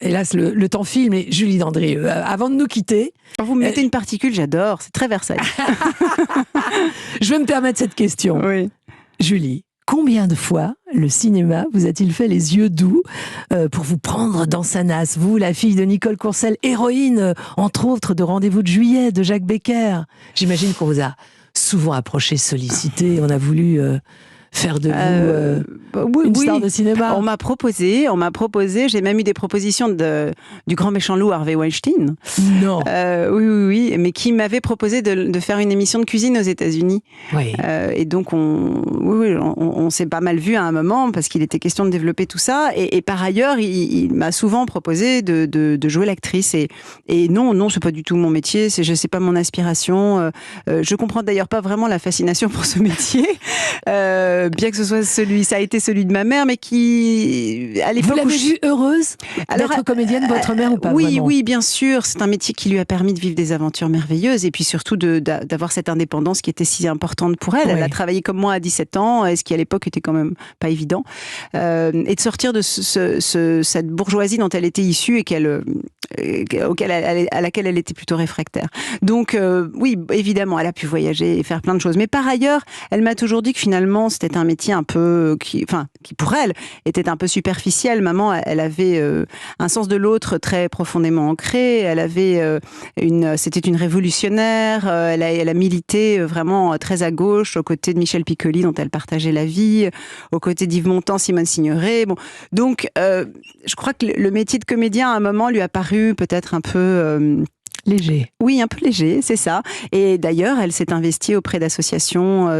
hélas, le temps file, mais Julie Dandrieux, avant de nous quitter... Vous me mettez une particule, j'adore, c'est très Versailles. Je vais me permettre cette question. Oui. Julie, combien de fois le cinéma vous a-t-il fait les yeux doux pour vous prendre dans sa nasse? Vous, la fille de Nicole Courcelles, héroïne, entre autres, de Rendez-vous de juillet, de Jacques Becker. J'imagine qu'on vous a souvent approché, sollicité, on a voulu... faire de vous une star de cinéma. On m'a proposé, j'ai même eu des propositions du grand méchant loup Harvey Weinstein. Non. Oui, mais qui m'avait proposé de faire une émission de cuisine aux États-Unis. Oui. Et donc on s'est pas mal vu à un moment parce qu'il était question de développer tout ça. Et par ailleurs, il m'a souvent proposé de jouer l'actrice. Et non, c'est pas du tout mon métier. C'est pas mon aspiration. Je comprends d'ailleurs pas vraiment la fascination pour ce métier. Bien que ce soit ça a été celui de ma mère, mais qui, à l'époque... Vous l'avez vue heureuse d'être comédienne, votre mère, ou pas vraiment? Oui, bien sûr. C'est un métier qui lui a permis de vivre des aventures merveilleuses et puis surtout d'avoir cette indépendance qui était si importante pour elle. Oui. Elle a travaillé comme moi à 17 ans, ce qui à l'époque était quand même pas évident. Et de sortir de cette bourgeoisie dont elle était issue et à laquelle elle était plutôt réfractaire. Donc, oui, évidemment, elle a pu voyager et faire plein de choses. Mais par ailleurs, elle m'a toujours dit que finalement, c'était un métier un peu qui pour elle était un peu superficiel. Maman, elle avait un sens de l'autre très profondément ancré. Elle avait c'était une révolutionnaire. Elle a milité vraiment très à gauche aux côtés de Michel Piccoli, dont elle partageait la vie, aux côtés d'Yves Montand, Simone Signoret. Bon, donc je crois que le métier de comédien à un moment lui a paru peut-être un peu léger. Oui, un peu léger, c'est ça. Et d'ailleurs, elle s'est investie auprès d'associations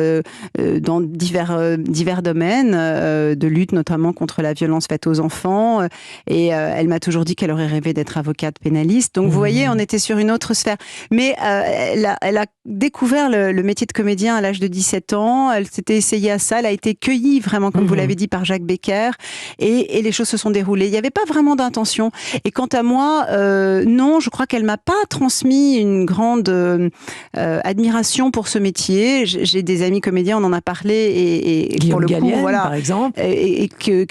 dans divers domaines, de lutte notamment contre la violence faite aux enfants. Et elle m'a toujours dit qu'elle aurait rêvé d'être avocate pénaliste. Donc vous voyez, on était sur une autre sphère. Mais elle a découvert le métier de comédien à l'âge de 17 ans. Elle s'était essayée à ça. Elle a été cueillie vraiment, comme vous l'avez dit, par Jacques Becker. Et les choses se sont déroulées. Il n'y avait pas vraiment d'intention. Et quant à moi, non, je crois qu'elle m'a pas transmis une grande admiration pour ce métier. J'ai des amis comédiens, on en a parlé, et Guillaume pour le Gallienne, coup, voilà, par exemple,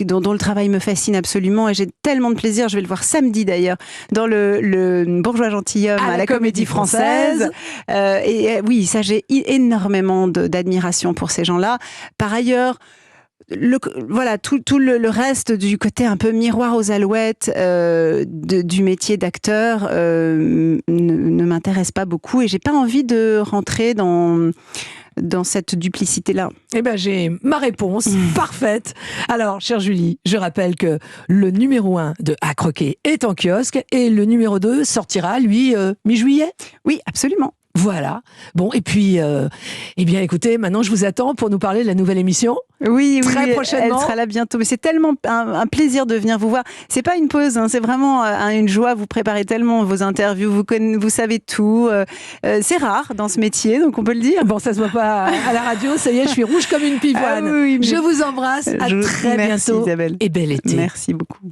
dont le travail me fascine absolument, et j'ai tellement de plaisir. Je vais le voir samedi d'ailleurs dans le Bourgeois gentilhomme à la Comédie Française. Oui, ça, j'ai énormément d'admiration pour ces gens-là. Par ailleurs, tout le reste du côté un peu miroir aux alouettes du métier d'acteur ne m'intéresse pas beaucoup, et j'ai pas envie de rentrer dans cette duplicité-là. Eh ben, j'ai ma réponse parfaite. Alors, chère Julie, je rappelle que le numéro 1 de À croquer est en kiosque et le numéro 2 sortira, lui, mi-juillet. Oui, absolument. Voilà. Bon, et puis, eh bien, écoutez, maintenant, je vous attends pour nous parler de la nouvelle émission. Oui, très prochainement. Elle sera là bientôt. Mais c'est tellement un plaisir de venir vous voir. C'est pas une pause, hein, c'est vraiment une joie. Vous préparez tellement vos interviews, vous savez tout. C'est rare dans ce métier, donc on peut le dire. Bon, ça se voit pas à la radio. Ça y est, je suis rouge comme une pivoine. Ah oui, je vous embrasse. À très Merci, bientôt. Isabelle. Et bel été. Merci beaucoup.